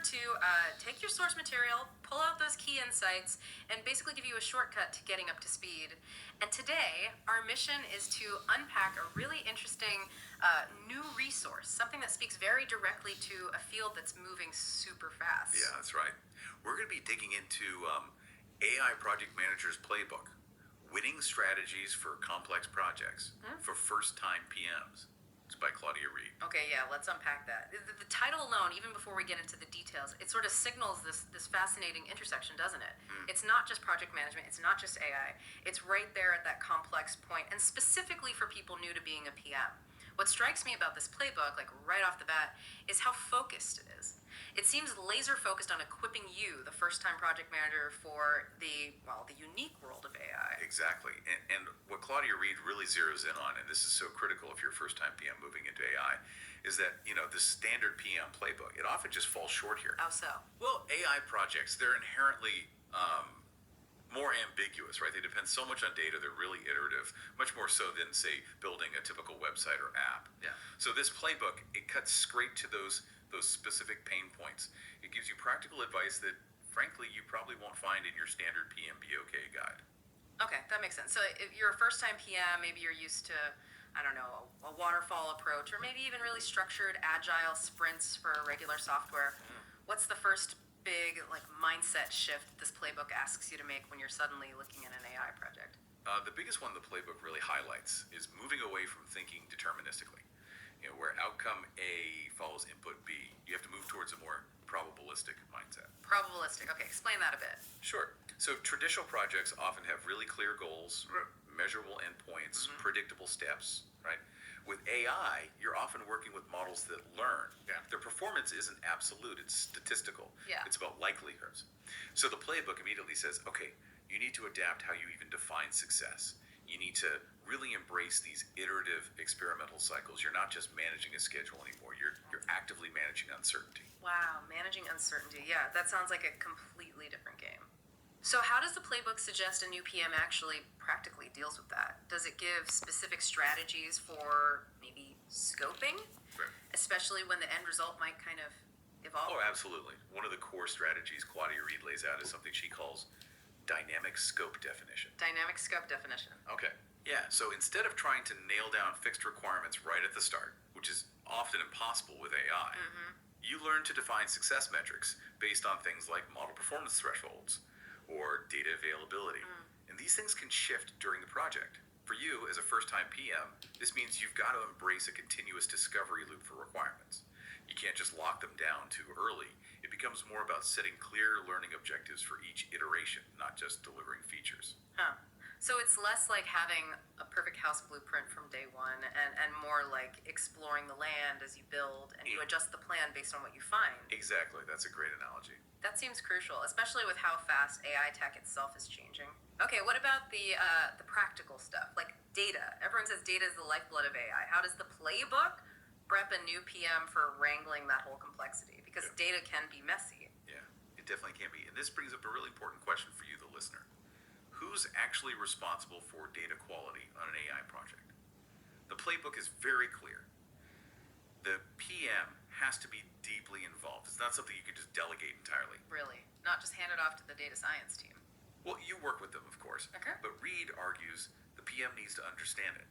to take your source material, pull out those key insights, and basically give you a shortcut to getting up to speed. And today, our mission is to unpack a really interesting new resource, something that speaks very directly to a field that's moving super fast. Yeah, that's right. We're going to be digging into AI Project Manager's Playbook, Winning Strategies for Complex Projects for First-Time PMs. It's by Claudia Reid. Okay, yeah, let's unpack that. The title alone, even before we get into the details, it sort of signals this fascinating intersection, doesn't it? It's not just project management, it's not just AI. It's right there at that complex point, and specifically for people new to being a PM. What strikes me about this playbook, like right off the bat, is how focused it is. It seems laser focused on equipping you, the first-time project manager, for the unique world of AI. Exactly. And what Claudia Reid really zeroes in on, and this is so critical if you're a first-time PM moving into AI, is that, the standard PM playbook, it often just falls short here. How so? Well, AI projects, they're inherently more ambiguous, right? They depend so much on data, they're really iterative, much more so than, say, building a typical website or app. Yeah. So this playbook, it cuts straight to those specific pain points. It gives you practical advice that, frankly, you probably won't find in your standard PMBOK guide. Okay, that makes sense. So if you're a first-time PM, maybe you're used to, a waterfall approach, or maybe even really structured agile sprints for regular software. What's the first big mindset shift this playbook asks you to make when you're suddenly looking at an AI project? The biggest one the playbook really highlights is moving away from thinking deterministically. Where outcome A follows input B, you have to move towards a more probabilistic mindset. Probabilistic. Okay, explain that a bit. Sure. So traditional projects often have really clear goals, measurable endpoints, predictable steps, right? With AI, you're often working with models that learn. Yeah. Their performance isn't absolute, it's statistical. Yeah. It's about likelihoods. So the playbook immediately says, okay, you need to adapt how you even define success. You need to really embrace these iterative experimental cycles. You're not just managing a schedule anymore. You're actively managing uncertainty. Wow, managing uncertainty. Yeah, that sounds like a completely different game. So how does the playbook suggest a new PM actually practically deals with that? Does it give specific strategies for maybe scoping? Right. Especially when the end result might kind of evolve? Oh, absolutely. One of the core strategies Claudia Reid lays out is something she calls dynamic scope definition. Dynamic scope definition. Okay. Yeah, so instead of trying to nail down fixed requirements right at the start, which is often impossible with AI, you learn to define success metrics based on things like model performance thresholds or data availability. And these things can shift during the project. For you, as a first-time PM, this means you've got to embrace a continuous discovery loop for requirements. You can't just lock them down too early. It becomes more about setting clear learning objectives for each iteration, not just delivering features. Huh. So it's less like having a perfect house blueprint from day one and more like exploring the land as you build and you adjust the plan based on what you find. Exactly. That's a great analogy. That seems crucial, especially with how fast AI tech itself is changing. Okay, what about the practical stuff, like data? Everyone says data is the lifeblood of AI. How does the playbook prep a new PM for wrangling that whole complexity? Because data can be messy. Yeah, it definitely can be. And this brings up a really important question for you, the listener. Who's actually responsible for data quality on an AI project? The playbook is very clear. The PM has to be deeply involved. It's not something you can just delegate entirely. Really? Not just hand it off to the data science team. Well, you work with them, of course. Okay. But Reid argues the PM needs to understand it.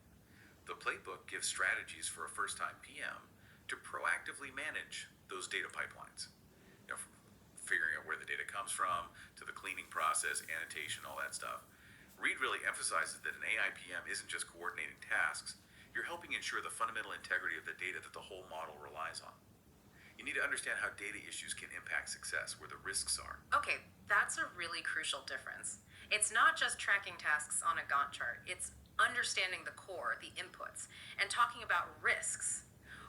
The playbook gives strategies for a first-time PM to proactively manage those data pipelines. From figuring out where the data comes from, to the cleaning process, annotation, all that stuff. Reid really emphasizes that an AI PM isn't just coordinating tasks. You're helping ensure the fundamental integrity of the data that the whole model relies on. You need to understand how data issues can impact success, where the risks are. Okay, that's a really crucial difference. It's not just tracking tasks on a Gantt chart. It's understanding the core, the inputs, and talking about risks.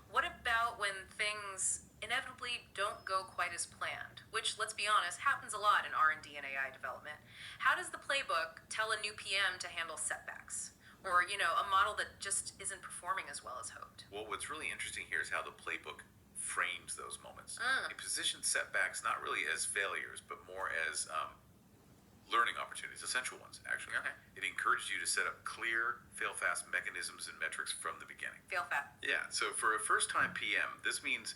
What about when things inevitably don't go quite as planned, which, let's be honest, happens a lot in R&D and AI development? How does the playbook tell a new PM to handle setbacks? Or, a model that just isn't performing as well as hoped? Well, what's really interesting here is how the playbook frames those moments. It positions setbacks not really as failures, but more as learning opportunities, essential ones, actually. Okay. It encourages you to set up clear, fail-fast mechanisms and metrics from the beginning. Fail fast. Yeah, so for a first-time PM, this means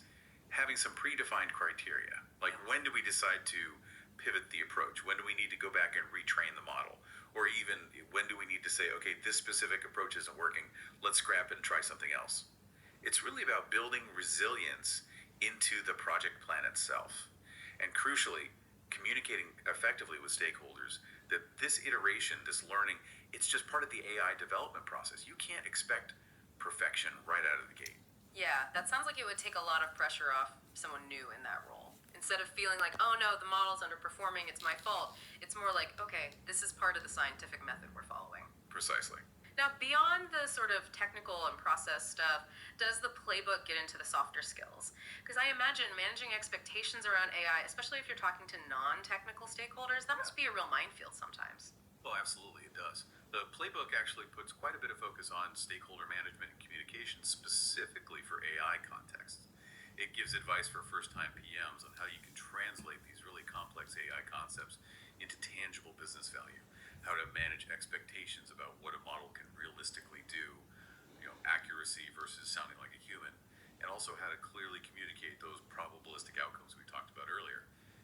having some predefined criteria. Like, when do we decide to pivot the approach? When do we need to go back and retrain the model? Or even when do we need to say, okay, this specific approach isn't working, let's scrap it and try something else? It's really about building resilience into the project plan itself. And crucially, communicating effectively with stakeholders that this iteration, this learning, it's just part of the AI development process. You can't expect perfection right out of the gate. Yeah, that sounds like it would take a lot of pressure off someone new in that role. Instead of feeling like, oh no, the model's underperforming, it's my fault, it's more like, okay, this is part of the scientific method we're following. Precisely. Now, beyond the sort of technical and process stuff, does the playbook get into the softer skills? Because I imagine managing expectations around AI, especially if you're talking to non-technical stakeholders, that must be a real minefield sometimes. Well, absolutely, it does. The playbook actually puts quite a bit of focus on stakeholder management and communication specifically for AI contexts. It gives advice for first-time PMs on how you can translate these really complex AI concepts into tangible business value, how to manage expectations about what a model can realistically do, accuracy versus sounding like a human, and also how to clearly communicate those probabilistic outcomes we talked about earlier.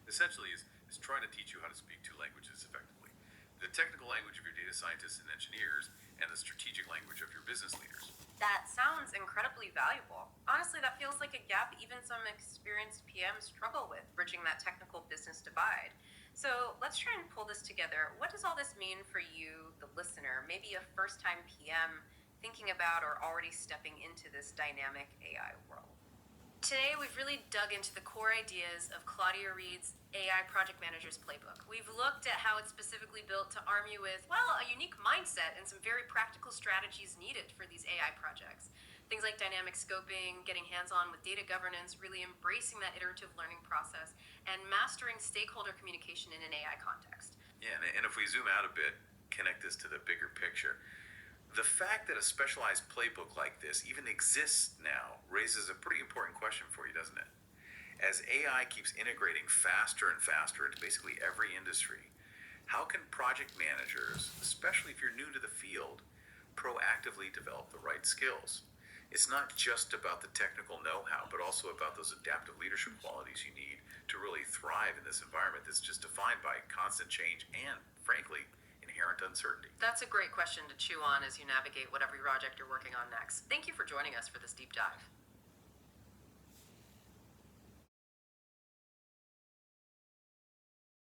Essentially, is trying to teach you how to speak two languages effectively: the technical language of your data scientists and engineers, and the strategic language of your business leaders. That sounds incredibly valuable. Honestly, that feels like a gap even some experienced PMs struggle with, bridging that technical business divide. So let's try and pull this together. What does all this mean for you, the listener, maybe a first time PM thinking about or already stepping into this dynamic AI world? Today, we've really dug into the core ideas of Claudia Reid's AI Project Manager's Playbook. We've looked at how it's specifically built to arm you with, well, a unique mindset and some very practical strategies needed for these AI projects. Things like dynamic scoping, getting hands-on with data governance, really embracing that iterative learning process, and mastering stakeholder communication in an AI context. Yeah, and if we zoom out a bit, connect this to the bigger picture, the fact that a specialized playbook like this even exists now raises a pretty important question for you, doesn't it? As AI keeps integrating faster and faster into basically every industry, how can project managers, especially if you're new to the field, proactively develop the right skills? It's not just about the technical know-how, but also about those adaptive leadership qualities you need to really thrive in this environment that's just defined by constant change and, frankly, inherent uncertainty. That's a great question to chew on as you navigate whatever project you're working on next. Thank you for joining us for this deep dive.